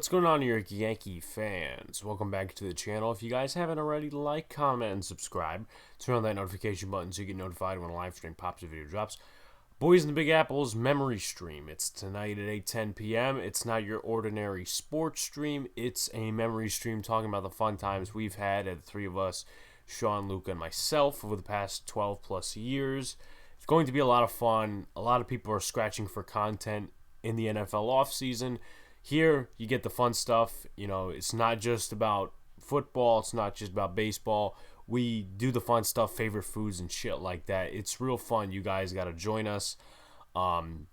What's going on here, Yankee fans? Welcome back to the channel. If you guys haven't already, like, comment, and subscribe. Turn on that notification button so you get notified when a live stream pops, a video drops. Boys in the Big Apple's memory stream. It's tonight at 8:10 p.m. It's not your ordinary sports stream. It's a memory stream talking about the fun times we've had at the three of us, Sean, Luca, and myself, over the past 12 plus years. It's going to be a lot of fun. A lot of people are scratching for content in the NFL offseason. Here, you get the fun stuff. You know, it's not just about football. It's not just about baseball. We do the fun stuff, favorite foods and shit like that. It's real fun. You guys got to join us.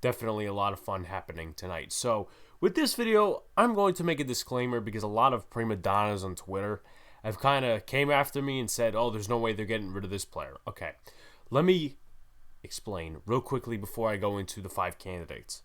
Definitely a lot of fun happening tonight. So, with this video, I'm going to make a disclaimer because a lot of prima donnas on Twitter have kind of came after me and said, oh, there's no way they're getting rid of this player. Okay, let me explain real quickly before I go into the 5 candidates.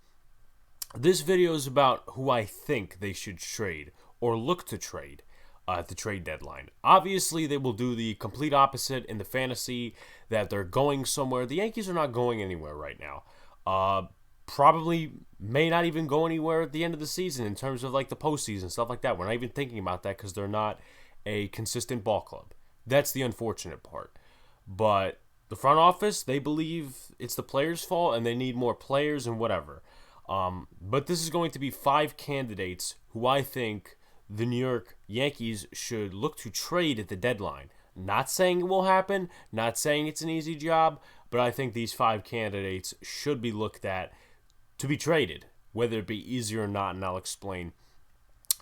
This video is about who I think they should trade or look to trade at the trade deadline. Obviously, they will do the complete opposite in the fantasy that they're going somewhere. The Yankees are not going anywhere right now. Probably may not even go anywhere at the end of the season in terms of like the postseason, stuff like that. We're not even thinking about that because they're not a consistent ball club. That's the unfortunate part. But the front office, they believe it's the players' fault and they need more players and whatever. But this is going to be 5 candidates who I think the New York Yankees should look to trade at the deadline. Not saying it will happen, not saying it's an easy job, but I think these 5 candidates should be looked at to be traded, whether it be easy or not, and I'll explain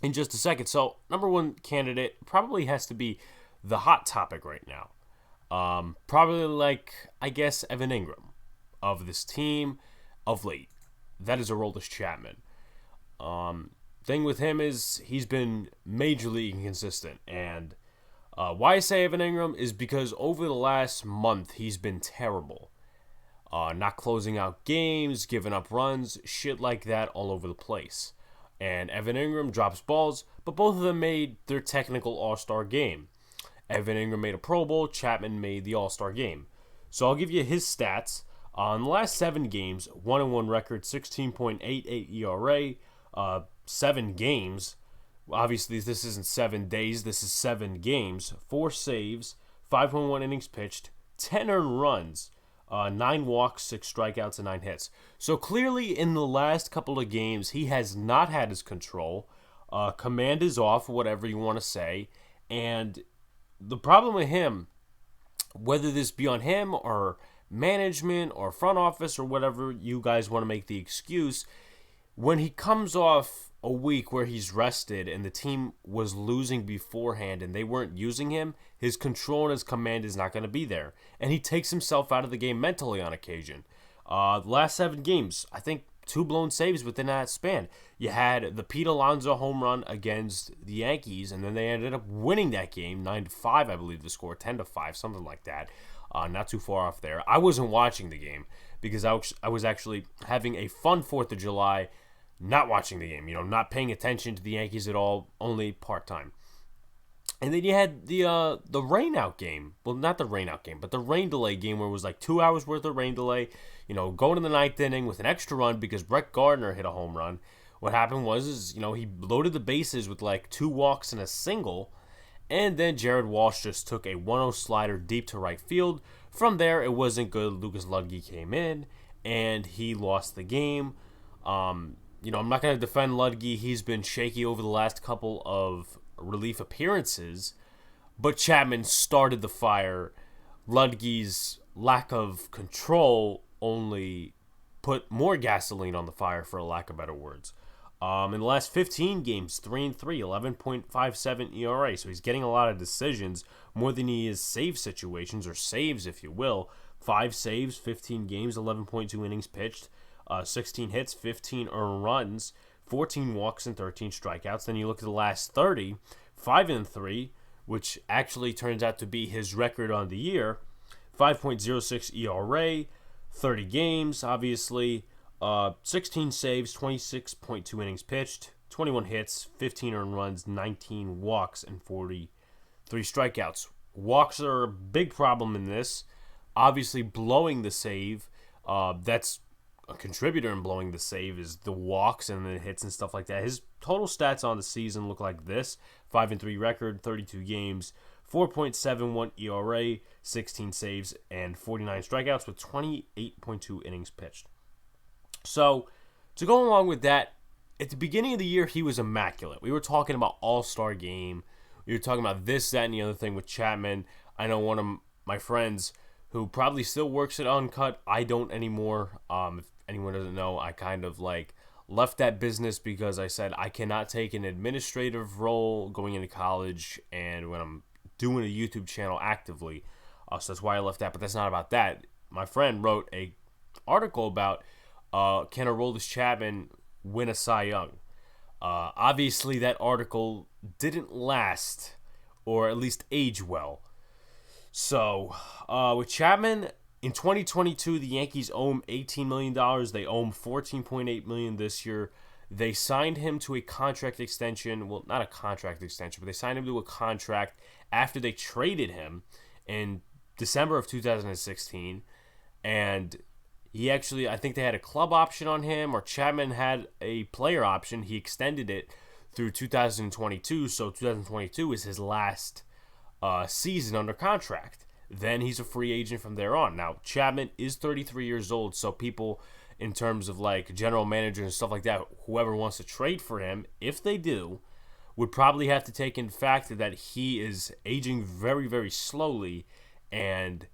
in just a second. So, number 1 candidate probably has to be the hot topic right now. Probably like, I guess, Evan Ingram of this team of late. That is Aroldis Chapman. Thing with him is he's been majorly inconsistent. And why I say Evan Ingram is because over the last month, he's been terrible. Not closing out games, giving up runs, shit like that all over the place. And Evan Ingram drops balls, but both of them made their technical all-star game. Evan Ingram made a Pro Bowl, Chapman made the all-star game. So I'll give you his stats. In the last 7 games, 1-1 record, 16.88 ERA, 7 games. Obviously, this isn't 7 days. This is 7 games. 4 saves, 5.1 innings pitched, 10 earned runs, 9 walks, 6 strikeouts, and 9 hits. So clearly, in the last couple of games, he has not had his control. Command is off, whatever you want to say. And the problem with him, whether this be on him or management or front office or whatever you guys want to make the excuse, when he comes off a week where he's rested and the team was losing beforehand and they weren't using him, his control and his command is not going to be there. And he takes himself out of the game mentally on occasion. The last 7 games, I think 2 blown saves within that span. You had the Pete Alonso home run against the Yankees, and then they ended up winning that game 9-5, I believe the score, 10-5, something like that. Not too far off there. I wasn't watching the game because I was actually having a fun 4th of July, not watching the game, not paying attention to the Yankees at all, only part-time. And then you had the rain out game. Well, not the rain out game, but the rain delay game where it was like 2 hours worth of rain delay, going in the 9th inning with an extra run because Brett Gardner hit a home run. What happened was he loaded the bases with like 2 walks and a single. And then Jared Walsh just took a 1-0 slider deep to right field. From there, it wasn't good. Lucas Ludge came in, and he lost the game. I'm not going to defend Ludge. He's been shaky over the last couple of relief appearances. But Chapman started the fire. Ludge's lack of control only put more gasoline on the fire, for a lack of better words. In the last 15 games, 3-3, 11.57 ERA. So he's getting a lot of decisions, more than he is save situations, or saves, if you will. 5 saves, 15 games, 11.2 innings pitched, 16 hits, 15 earned runs, 14 walks, and 13 strikeouts. Then you look at the last 30, 5-3, which actually turns out to be his record on the year. 5.06 ERA, 30 games, obviously. 16 saves, 26.2 innings pitched, 21 hits, 15 earned runs, 19 walks, and 43 strikeouts. Walks are a big problem in this. Obviously, blowing the save, that's a contributor in blowing the save is the walks and the hits and stuff like that. His total stats on the season look like this: 5-3 record, 32 games, 4.71 ERA, 16 saves, and 49 strikeouts with 28.2 innings pitched. So, to go along with that, at the beginning of the year, he was immaculate. We were talking about All-Star Game. We were talking about this, that, and the other thing with Chapman. I know one of my friends who probably still works at Uncut. I don't anymore. If anyone doesn't know, I kind of left that business because I said I cannot take an administrative role going into college and when I'm doing a YouTube channel actively. So that's why I left that, but that's not about that. My friend wrote a article about can Aroldis Chapman win a Cy Young? Obviously, that article didn't last, or at least age well. So, with Chapman, in 2022, the Yankees owe him $18 million. They owe him $14.8 million this year. They signed him to a contract extension. Well, not a contract extension, but they signed him to a contract after they traded him in December of 2016. And he actually, I think they had a club option on him, or Chapman had a player option. He extended it through 2022, so 2022 is his last season under contract. Then he's a free agent from there on. Now, Chapman is 33 years old, so people, in terms of general manager and stuff like that, whoever wants to trade for him, if they do, would probably have to take in fact that he is aging very, very slowly, and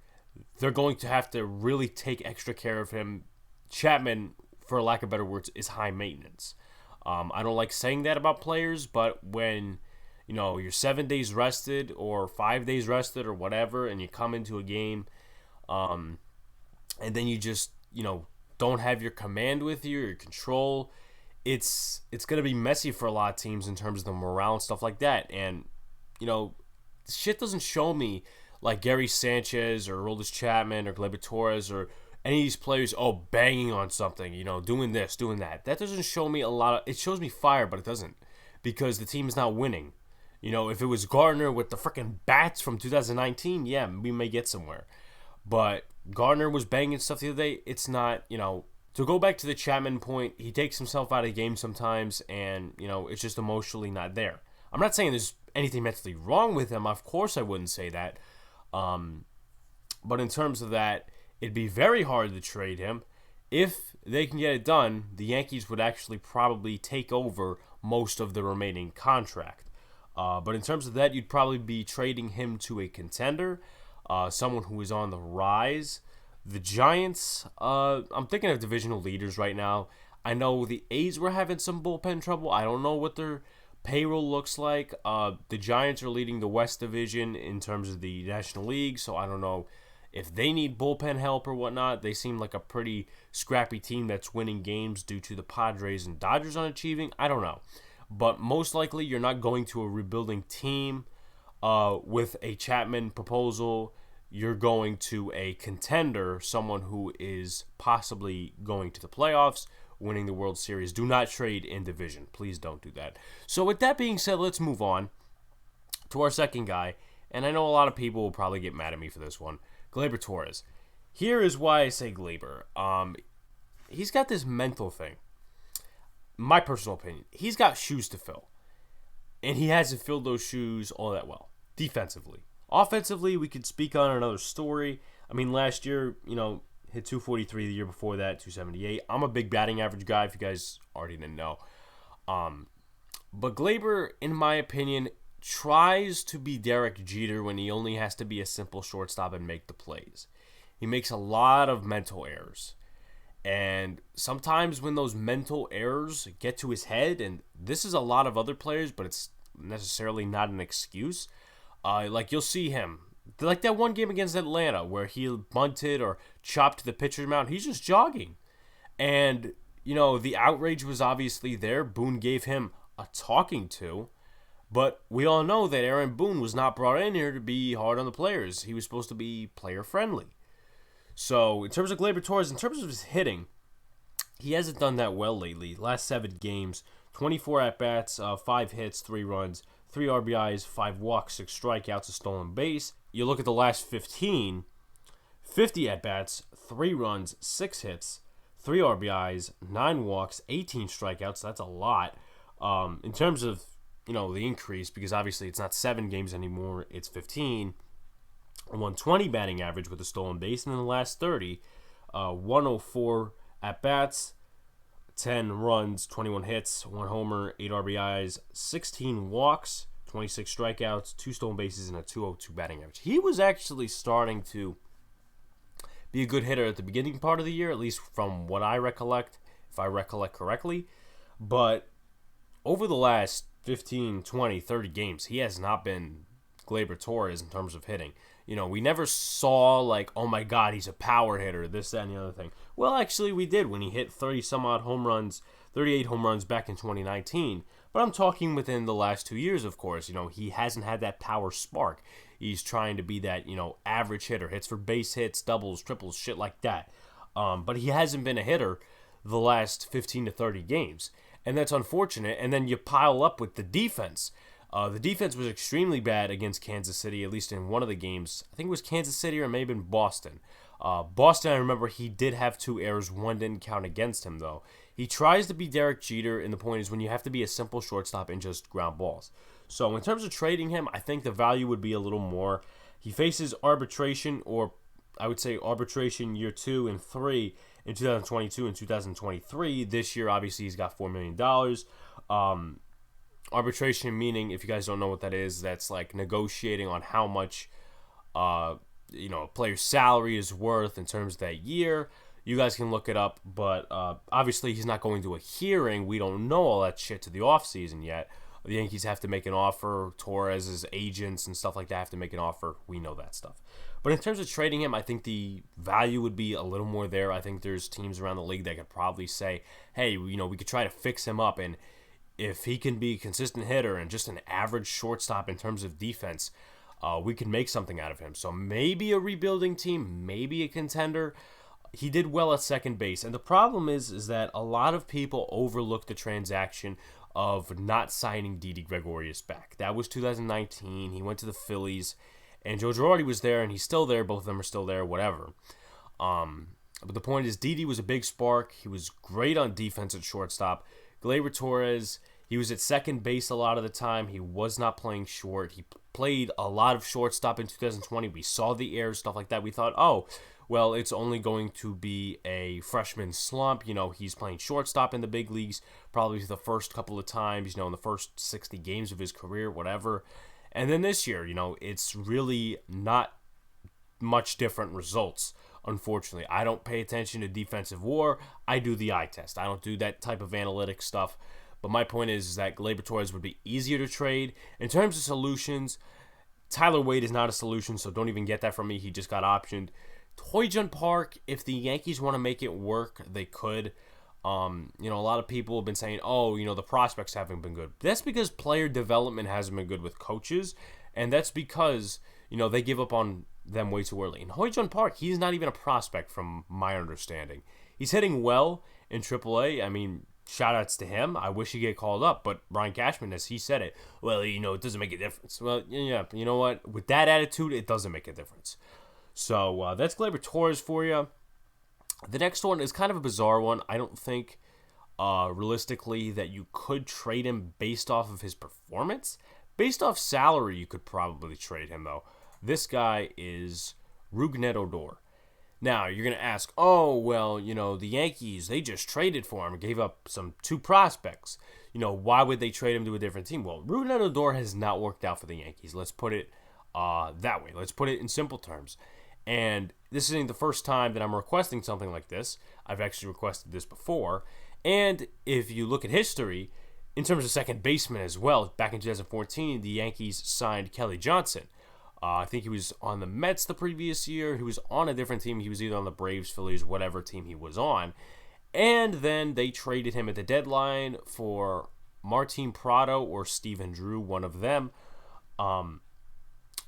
they're going to have to really take extra care of him. Chapman, for lack of better words, is high maintenance. I don't like saying that about players, but when you're 7 days rested or 5 days rested or whatever, and you come into a game, and then you just don't have your command with you, your control, it's going to be messy for a lot of teams in terms of the morale and stuff like that. And shit doesn't show me like Gary Sanchez or Aroldis Chapman or Gleyber Torres or any of these players, banging on something, doing this, doing that. That doesn't show me a lot. It shows me fire, but it doesn't, because the team is not winning. If it was Gardner with the freaking bats from 2019, yeah, we may get somewhere. But Gardner was banging stuff the other day. It's not, to go back to the Chapman point, he takes himself out of the game sometimes, and, it's just emotionally not there. I'm not saying there's anything mentally wrong with him. Of course I wouldn't say that. But in terms of that, it'd be very hard to trade him. If they can get it done, the Yankees would actually probably take over most of the remaining contract. But in terms of that, you'd probably be trading him to a contender, someone who is on the rise. The Giants, I'm thinking of divisional leaders right now. I know the A's were having some bullpen trouble. I don't know what their payroll looks like. The Giants are leading the West Division in terms of the National League, so I don't know if they need bullpen help or whatnot. They seem like a pretty scrappy team that's winning games due to the Padres and Dodgers unachieving. I don't know. But most likely you're not going to a rebuilding team with a Chapman proposal. You're going to a contender, someone who is possibly going to the playoffs, winning the World Series. Do not trade in division. Please don't do that. So with that being said, let's move on to our second guy. And I know a lot of people will probably get mad at me for this one. Gleyber Torres. Here is why I say Gleyber. He's got this mental thing. My personal opinion, he's got shoes to fill. And he hasn't filled those shoes all that well. Defensively. Offensively, we could speak on another story. I mean, last year, hit 243. The year before that, 278. I'm a big batting average guy, if you guys already didn't know. But Gleyber, in my opinion, tries to be Derek Jeter when he only has to be a simple shortstop and make the plays. He makes a lot of mental errors. And sometimes when those mental errors get to his head, and this is a lot of other players, but it's necessarily not an excuse. You'll see him, like that one game against Atlanta where he bunted or chopped the pitcher's mound. He's just jogging. And, the outrage was obviously there. Boone gave him a talking to. But we all know that Aaron Boone was not brought in here to be hard on the players. He was supposed to be player-friendly. So, in terms of Gleyber Torres, in terms of his hitting, he hasn't done that well lately. Last 7 games, 24 at-bats, 5 hits, 3 runs, 3 RBIs, 5 walks, 6 strikeouts, a stolen base. You look at the last 15, 50 at-bats, 3 runs, 6 hits, 3 RBIs, 9 walks, 18 strikeouts. That's a lot. In terms of, the increase, because obviously it's not 7 games anymore, it's 15. A 120 batting average with a stolen base, and in the last 30, 104 at-bats, 10 runs, 21 hits, 1 homer, 8 RBIs, 16 walks, 26 strikeouts, 2 stolen bases, and a 202 batting average. He was actually starting to be a good hitter at the beginning part of the year, at least from what I recollect, if I recollect correctly. But over the last 15, 20, 30 games, he has not been Gleyber Torres in terms of hitting. We never saw like, oh my God, he's a power hitter, this, that, and the other thing. Well, actually, we did when he hit 30-some-odd home runs, 38 home runs back in 2019. But I'm talking within the last 2 years, of course. He hasn't had that power spark. He's trying to be that, average hitter, hits for base hits, doubles, triples, shit like that. But he hasn't been a hitter the last 15 to 30 games. And that's unfortunate. And then you pile up with the defense. The defense was extremely bad against Kansas City, at least in one of the games. I think it was Kansas City or maybe in Boston. Boston, I remember he did have 2 errors. One didn't count against him, though. He tries to be Derek Jeter, and the point is when you have to be a simple shortstop and just ground balls. So in terms of trading him, I think the value would be a little more. He faces arbitration, or I would say arbitration year 2 and 3 in 2022 and 2023. This year, obviously, he's got $4 million. Arbitration meaning, if you guys don't know what that is, that's like negotiating on how much a player's salary is worth in terms of that year. You guys can look it up, but obviously he's not going to a hearing. We don't know all that shit to the offseason yet. The Yankees have to make an offer. Torres' agents and stuff like that have to make an offer. We know that stuff. But in terms of trading him, I think the value would be a little more there. I think there's teams around the league that could probably say, hey, we could try to fix him up, and if he can be a consistent hitter and just an average shortstop in terms of defense, we can make something out of him. So maybe a rebuilding team, maybe a contender. He did well at second base. And the problem is that a lot of people overlook the transaction of not signing Didi Gregorius back. That was 2019. He went to the Phillies, and Joe Girardi was there, and he's still there. Both of them are still there, whatever. But the point is, Didi was a big spark. He was great on defense at shortstop. Gleyber Torres, he was at second base a lot of the time. He was not playing short. He played a lot of shortstop in 2020. We saw the errors, stuff like that. We thought, oh, well, it's only going to be a freshman slump. He's playing shortstop in the big leagues probably the first couple of times, in the first 60 games of his career, whatever. And then this year, it's really not much different results. Unfortunately, I don't pay attention to defensive WAR. I do the eye test. I don't do that type of analytic stuff. But my point is that Gleyber Torres would be easier to trade. In terms of solutions, Tyler Wade is not a solution, so don't even get that from me. He just got optioned. Hoy-Jun Park, if the Yankees want to make it work, they could. A lot of people have been saying, the prospects haven't been good. That's because player development hasn't been good with coaches, and that's because, they give up on them way too early. And Hoy-Jun Park, he's not even a prospect from my understanding. He's hitting well in AAA. I mean, shout-outs to him. I wish he'd get called up, but Brian Cashman, as he said it, well, it doesn't make a difference. Well, yeah, you know what? With that attitude, it doesn't make a difference. So that's Gleyber Torres for you. The next one is kind of a bizarre one. I don't think realistically that you could trade him based off of his performance. Based off salary, you could probably trade him, though. This guy is Rougned Odor. Now, you're going to ask, the Yankees, they just traded for him and gave up 2 prospects. Why would they trade him to a different team? Well, Rougned Odor has not worked out for the Yankees. Let's put it that way. Let's put it in simple terms. And this isn't the first time that I'm requesting something like this. I've actually requested this before. And if you look at history, in terms of second baseman as well, back in 2014, the Yankees signed Kelly Johnson. I think he was on the Mets the previous year. He was on a different team. He was either on the Braves, Phillies, whatever team he was on. And then they traded him at the deadline for Martin Prado or Steven Drew, one of them.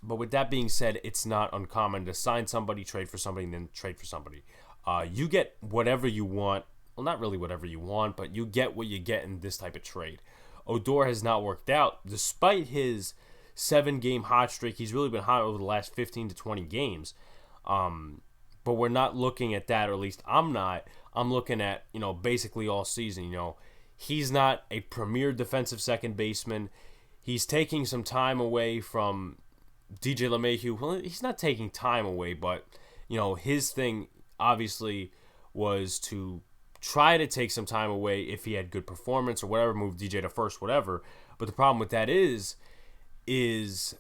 But with that being said, it's not uncommon to sign somebody, trade for somebody, and then trade for somebody. You get whatever you want. Well, not really whatever you want, but you get what you get in this type of trade. Odor has not worked out. Despite his 7-game hot streak, he's really been hot over the last 15 to 20 games. but we're not looking at that, or at least I'm not. I'm looking at, basically all season. He's not a premier defensive second baseman. He's taking some time away from DJ LeMahieu. Well, he's not taking time away, but, his thing obviously was to try to take some time away if he had good performance or whatever, move DJ to first, whatever. But the problem with that is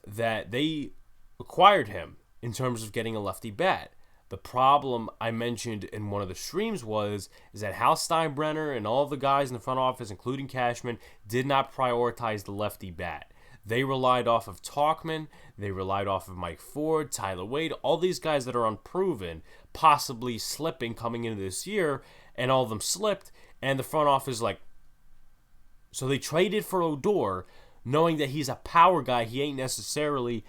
that they acquired him in terms of getting a lefty bat. The problem I mentioned in one of the streams is that Hal Steinbrenner and all the guys in the front office, including Cashman, did not prioritize the lefty bat. They relied off of Talkman. They relied off of Mike Ford, Tyler Wade, all these guys that are unproven, possibly slipping coming into this year, and all of them slipped, and the front office so they traded for Odor, knowing that he's a power guy. He ain't necessarily,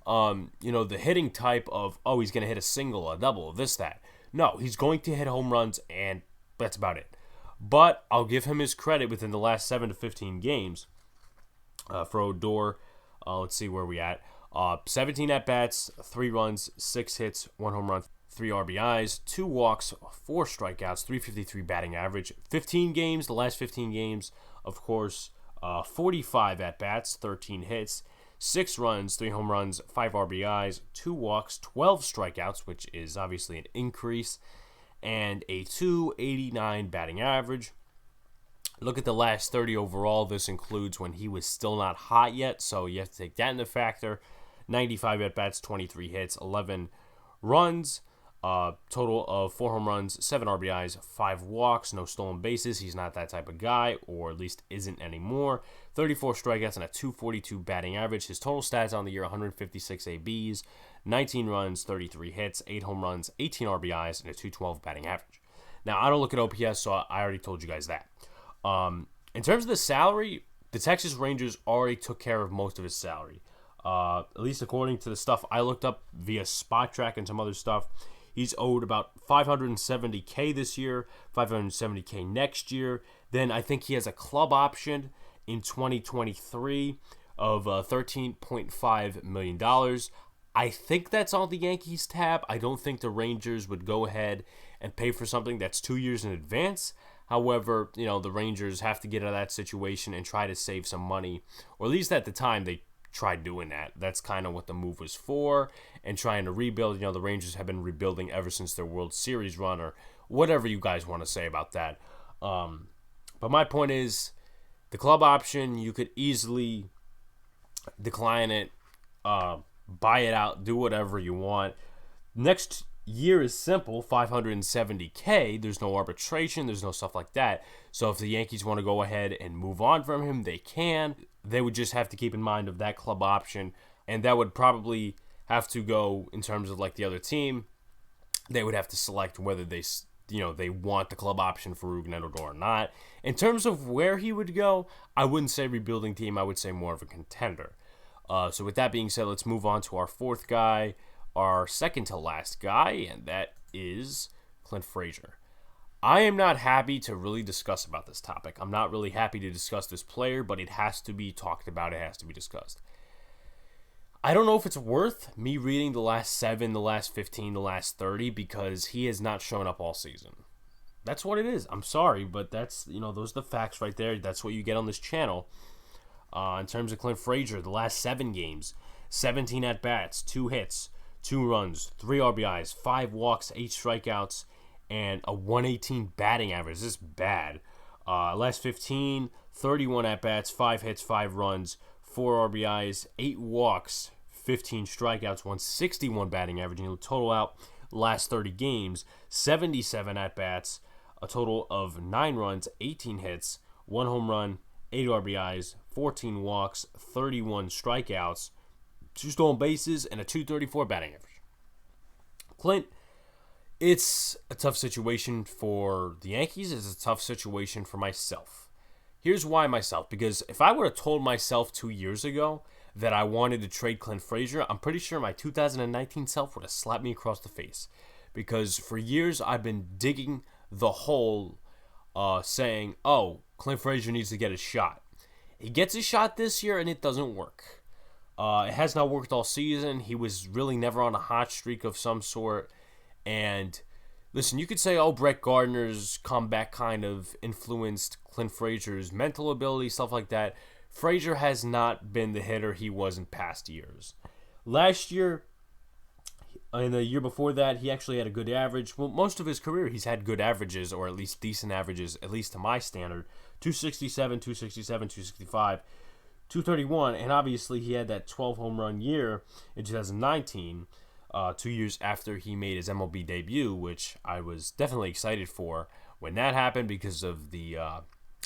the hitting type of, he's going to hit a single, a double, this, that. No, he's going to hit home runs, and that's about it. But I'll give him his credit within the last 7 to 15 games. For Odor, let's see where we at. 17 at-bats, 3 runs, 6 hits, 1 home run, 3 RBIs, 2 walks, 4 strikeouts, 353 batting average. 15 games, the last 15 games, of course, 45 at-bats, 13 hits, 6 runs, 3 home runs, 5 RBIs, 2 walks, 12 strikeouts, which is obviously an increase, and a 289 batting average. Look at the last 30 overall. This includes when he was still not hot yet, so you have to take that into factor. 95 at-bats, 23 hits, 11 runs, total of 4 home runs, 7 RBIs, 5 walks, no stolen bases. He's not that type of guy, or at least isn't anymore. 34 strikeouts and a 242 batting average. His total stats on the year, 156 ABs, 19 runs, 33 hits, 8 home runs, 18 RBIs, and a 212 batting average. Now, I don't look at OPS, so I already told you guys that. In terms of the salary, the Texas Rangers already took care of most of his salary. At least according to the stuff I looked up via Spot Track and some other stuff, he's owed about $570K this year, $570K next year. Then I think he has a club option in 2023 of $13.5 million. I think that's on the Yankees tab. I don't think the Rangers would go ahead and pay for something that's 2 years in advance. However, the Rangers have to get out of that situation and try to save some money, or at least at the time they tried doing that. That's kind of what the move was for, and trying to rebuild. The Rangers have been rebuilding ever since their World Series run, or whatever you guys want to say about that. But my point is, the club option, you could easily decline it, buy it out, do whatever you want. Next year is simple, $570K. There's no arbitration. There's no stuff like that. So if the Yankees want to go ahead and move on from him, they can. They would just have to keep in mind of that club option, and that would probably have to go in terms of like the other team. They would have to select whether they want the club option for Rougned Odor or not. In terms of where he would go, I wouldn't say rebuilding team. I would say more of a contender. So with that being said, let's move on to our fourth guy, our second to last guy, and that is Clint Frazier. I am not happy to really discuss about this topic. I'm not really happy to discuss this player, but it has to be talked about. It has to be discussed. I don't know if it's worth me reading the last 7, the last 15, the last 30, because he has not shown up all season. That's what it is. I'm sorry, but that's, those are the facts right there. That's what you get on this channel. In terms of Clint Frazier, the last 7 games, 17 at-bats, 2 hits, 2 runs, 3 RBIs, 5 walks, 8 strikeouts, and a 118 batting average. This is bad. Last 15, 31 at-bats, 5 hits, 5 runs, 4 RBIs, 8 walks, 15 strikeouts, 161 batting average. Total out last 30 games, 77 at-bats, a total of 9 runs, 18 hits, 1 home run, 8 RBIs, 14 walks, 31 strikeouts, 2 stolen bases, and a 234 batting average. Clint, it's a tough situation for the Yankees. It's a tough situation for myself. Here's why myself. Because if I would have told myself 2 years ago that I wanted to trade Clint Frazier, I'm pretty sure my 2019 self would have slapped me across the face. Because for years, I've been digging the hole saying, Clint Frazier needs to get a shot. He gets a shot this year, and it doesn't work. It has not worked all season. He was really never on a hot streak of some sort. And listen, you could say, oh, Brett Gardner's comeback kind of influenced Clint Frazier's mental ability, stuff like that. Frazier has not been the hitter he was in past years. Last year, and the year before that, he actually had a good average. Well, most of his career, he's had good averages, or at least decent averages, at least to my standard. 267, 267, 265, 231, and obviously he had that 12 home run year in 2019, 2 years after he made his MLB debut, which I was definitely excited for when that happened because of the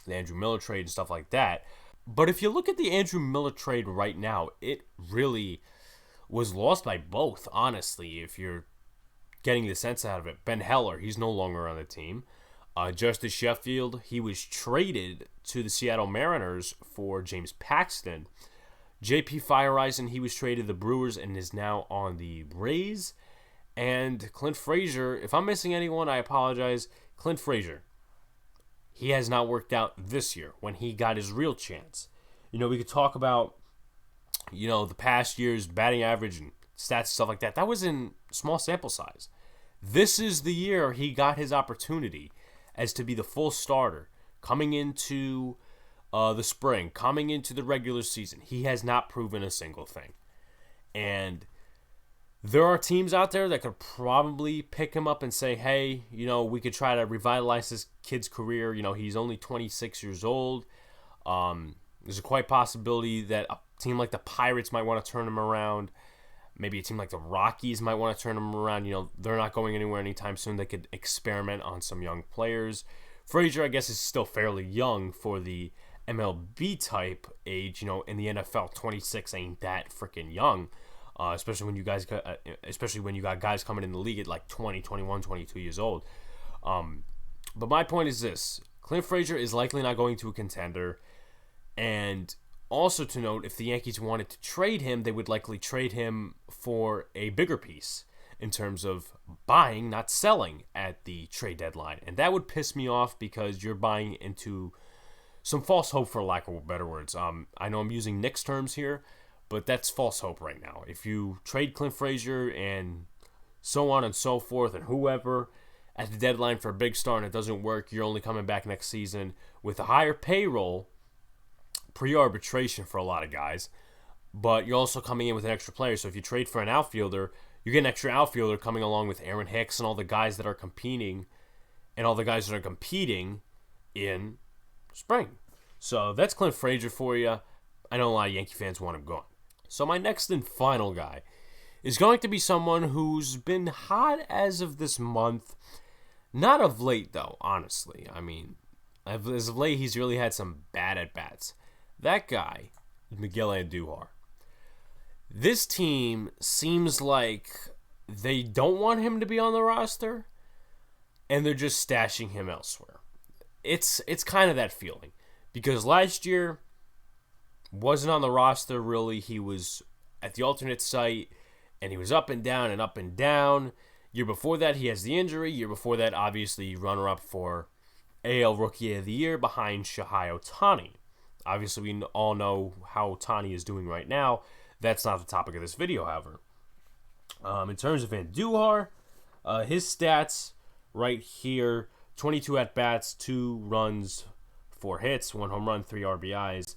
Andrew Miller trade and stuff like that. But if you look at the Andrew Miller trade right now, it really was lost by both, honestly, if you're getting the sense out of it. Ben Heller, he's no longer on the team. Justice Sheffield, he was traded to the Seattle Mariners for James Paxton. J.P. Fireisen, he was traded to the Brewers and is now on the Rays. And Clint Frazier, if I'm missing anyone, I apologize. Clint Frazier, he has not worked out this year when he got his real chance. You know, we could talk about, you know, the past year's batting average and stats and stuff like that. That was in small sample size. This is the year he got his opportunity as to be the full starter coming into the spring, coming into the regular season. He has not proven a single thing. And there are teams out there that could probably pick him up and say, hey, you know, we could try to revitalize this kid's career. You know, he's only 26 years old. There's a quite possibility that a team like the Pirates might want to turn him around. Maybe a team like the Rockies might want to turn them around. You know, they're not going anywhere anytime soon. They could experiment on some young players. Frazier, I guess, is still fairly young for the MLB type age. You know, in the NFL, 26 ain't that freaking young, especially when you got guys coming in the league at like 20, 21, 22 years old. But my point is this: Clint Frazier is likely not going to a contender, and also to note, if the Yankees wanted to trade him, they would likely trade him for a bigger piece in terms of buying, not selling at the trade deadline. And that would piss me off because you're buying into some false hope, for lack of better words. I know I'm using Knicks terms here, but that's false hope right now. If you trade Clint Frazier and so on and so forth and whoever at the deadline for a big star and it doesn't work, you're only coming back next season with a higher payroll pre-arbitration for a lot of guys, but you're also coming in with an extra player. So if you trade for an outfielder, you get an extra outfielder coming along with Aaron Hicks and all the guys that are competing in spring. So that's Clint Frazier for you. I know a lot of Yankee fans want him gone. So my next and final guy is going to be someone who's been hot as of this month. Not of late, though, honestly. I mean, as of late, he's really had some bad at-bats. That guy is Miguel Andujar. This team seems like they don't want him to be on the roster, and they're just stashing him elsewhere. It's kind of that feeling. Because last year, wasn't on the roster really. He was at the alternate site, and he was up and down and up and down. Year before that, he has the injury. Year before that, obviously, runner-up for AL Rookie of the Year behind Shohei Ohtani. Obviously, we all know how Ohtani is doing right now. That's not the topic of this video, however. In terms of Andujar, his stats right here, 22 at-bats, 2 runs, 4 hits, 1 home run, 3 RBIs,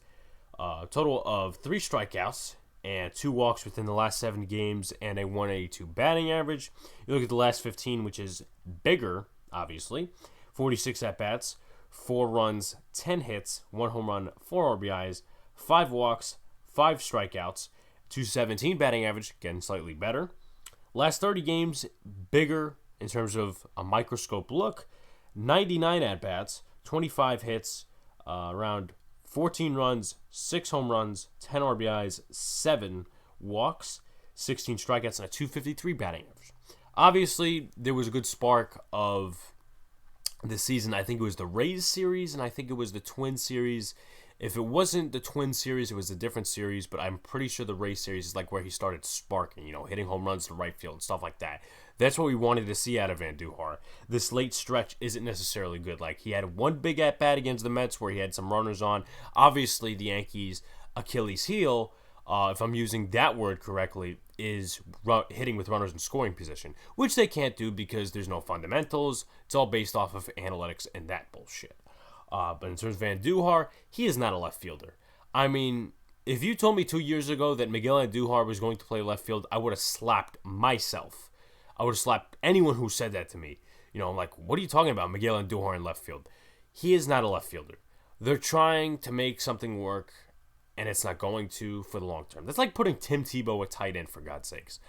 total of 3 strikeouts and 2 walks within the last 7 games and a 182 batting average. You look at the last 15, which is bigger, obviously. 46 at-bats, 4 runs, 10 hits, 1 home run, 4 RBIs, 5 walks, 5 strikeouts, 217 batting average, again slightly better. Last 30 games, bigger in terms of a microscope look. 99 at-bats, 25 hits, around 14 runs, 6 home runs, 10 RBIs, 7 walks, 16 strikeouts, and a 253 batting average. Obviously, there was a good spark of this season. I think it was the Rays series, and I think it was the Twins series. If it wasn't the Twins series, it was a different series, but I'm pretty sure the Rays series is like where he started sparking, hitting home runs to right field and stuff like that. That's what we wanted to see out of Andujar. This late stretch isn't necessarily good. Like, he had one big at-bat against the Mets where he had some runners on. Obviously, the Yankees' Achilles heel, if I'm using that word correctly, is hitting with runners in scoring position, which they can't do because there's no fundamentals. It's all based off of analytics and that bullshit. But in terms of Andujar, he is not a left fielder. I mean, if you told me 2 years ago that Miguel Andujar was going to play left field, I would have slapped myself. I would have slapped anyone who said that to me. You know, I'm like, what are you talking about, Miguel Andujar in left field? He is not a left fielder. They're trying to make something work, and it's not going to for the long term. That's like putting Tim Tebow at tight end, for God's sakes.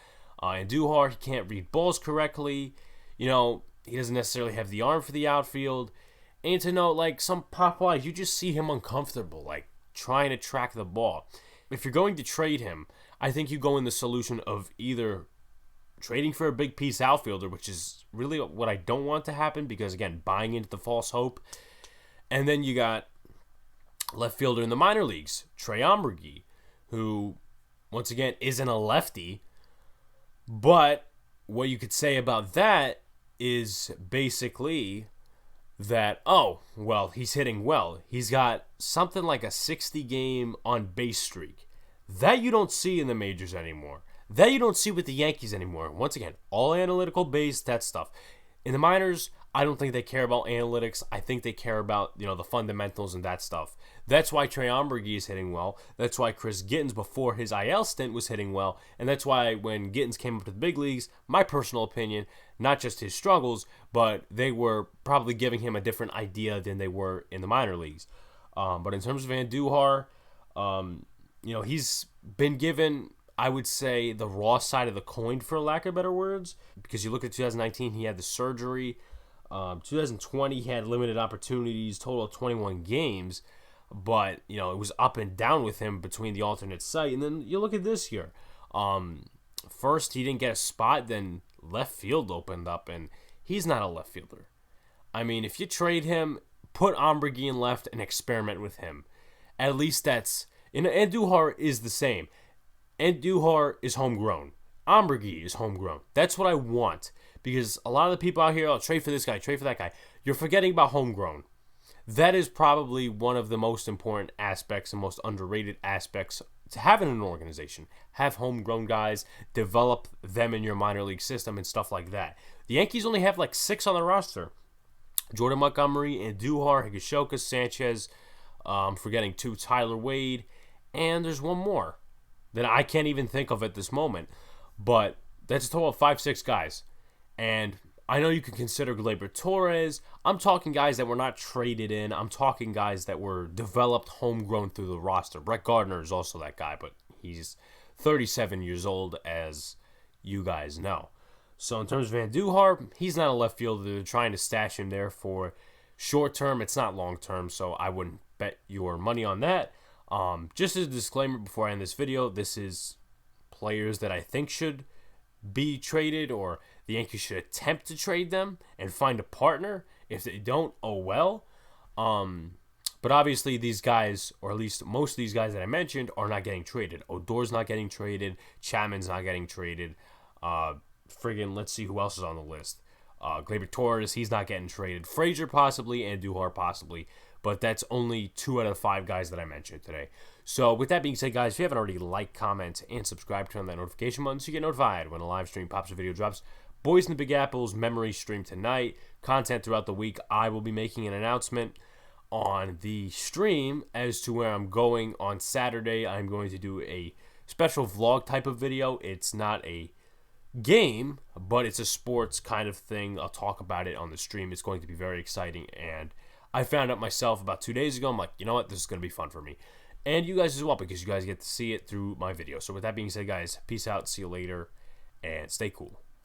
Andujar, he can't read balls correctly. You know, he doesn't necessarily have the arm for the outfield. And to know, like, some pop-wise, you just see him uncomfortable, like, trying to track the ball. If you're going to trade him, I think you go in the solution of either trading for a big piece outfielder, which is really what I don't want to happen because, again, buying into the false hope. And then you got left fielder in the minor leagues, Trey Ombrigi, who, once again, isn't a lefty. But what you could say about that is basically that, oh, well, he's hitting well. He's got something like a 60-game on-base streak. That you don't see in the majors anymore. That you don't see with the Yankees anymore. Once again, all analytical based, that stuff. In the minors, I don't think they care about analytics. I think they care about, you know, the fundamentals and that stuff. That's why Trey Ombrigi is hitting well. That's why Chris Gittens, before his IL stint, was hitting well. And that's why when Gittens came up to the big leagues, my personal opinion, not just his struggles, but they were probably giving him a different idea than they were in the minor leagues. But in terms of Andujar, you know, he's been given, I would say, the raw side of the coin, for lack of better words, because you look at 2019, he had the surgery. 2020, he had limited opportunities, total of 21 games, but, you know, it was up and down with him between the alternate site. And then you look at this year. First, he didn't get a spot, then left field opened up, and he's not a left fielder. I mean, if you trade him, put Ombrigi in left and experiment with him. At least that's, and Andujar is the same. Andujar is homegrown. Ombrigi is homegrown. That's what I want. Because a lot of the people out here, oh, trade for this guy, trade for that guy. You're forgetting about homegrown. That is probably one of the most important aspects and most underrated aspects to have in an organization. Have homegrown guys, develop them in your minor league system and stuff like that. The Yankees only have like 6 on the roster. Jordan Montgomery, Andujar, Higashioka, Sanchez, I'm forgetting 2, Tyler Wade, and there's one more that I can't even think of at this moment. But that's a total of 5-6 guys. And I know you can consider Gleyber Torres. I'm talking guys that were not traded in. I'm talking guys that were developed homegrown through the roster. Brett Gardner is also that guy, but he's 37 years old, as you guys know. So in terms of Andujar, he's not a left fielder. They're trying to stash him there for short term. It's not long term, so I wouldn't bet your money on that. Just as a disclaimer before I end this video, this is players that I think should be traded, or the Yankees should attempt to trade them and find a partner. If they don't, oh well. But obviously these guys, or at least most of these guys that I mentioned, are not getting traded. Odor's not getting traded. Chapman's not getting traded. Let's see who else is on the list. Gleyber Torres, he's not getting traded. Frazier possibly, and Andujar possibly. But that's only 2 out of the 5 guys that I mentioned today. So with that being said, guys, if you haven't already, like, comment, and subscribe, turn on that notification button so you get notified when a live stream pops or video drops. Boys in the Big Apple's memory stream tonight. Content throughout the week. I will be making an announcement on the stream as to where I'm going on Saturday. I'm going to do a special vlog type of video. It's not a game, but it's a sports kind of thing. I'll talk about it on the stream. It's going to be very exciting, and I found out myself about 2 days ago. I'm like, you know what? This is going to be fun for me. And you guys as well, because you guys get to see it through my video. So with that being said, guys, peace out. See you later, and stay cool.